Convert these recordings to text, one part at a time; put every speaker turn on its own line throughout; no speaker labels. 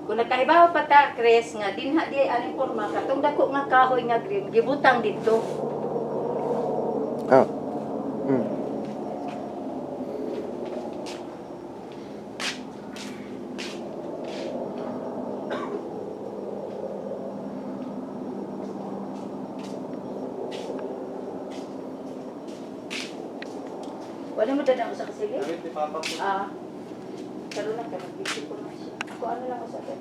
Kung nakahibaw pa ta, Chris, nga dinha di aning porma, katong dako nga kahoy nga green, gibutang dito.
Ah. Hmm.
Wala mo dadang sa kasili?
Gamit ni Papa po.
Ah. Karoon na ka, mag-isip ko na siya. Ako ano lang ako sa akin.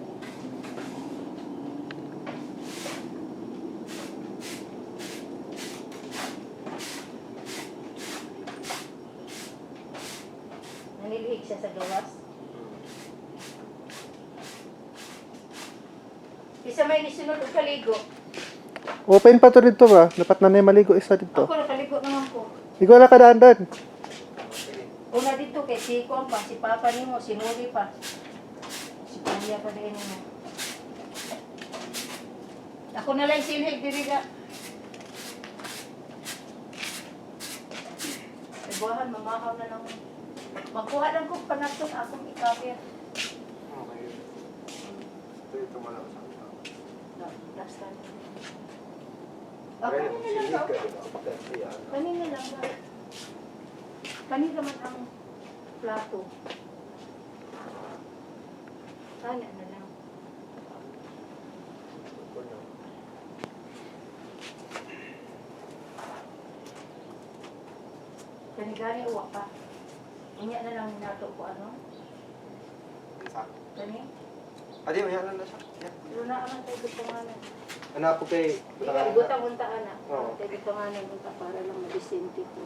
Nanilihig siya sa gawas. Isa may nisunod o kaligo.
Open pa to dito ba? Dapat na may maligo isa dito.
Ako nakaligo naman ko.
Ikaw na kadaan.
Una dito kay si Kon pa, si Papa nimo, si Nuri pa. Si Panya pa din mo. Ako na lang silhig diri ga. Ibuhan mamahaw na lang. Magkuha lang ko panaton akong ikabir.
Okay. Ito mo lang sa
No, last time. Kanina lang ba? Kanina lang ba? Kanina man ang plato. Kanya na lang. Kanigani uwa pa. Inya na lang nato ko ano? Kani?
Adi, may halan na siya. Yan.
Pero na naman tayo gutanganan.
Anak ko kay...
Di ka, gutang-unta anak.
Oo.
Tayo gutanganan unta para lang madisente ko.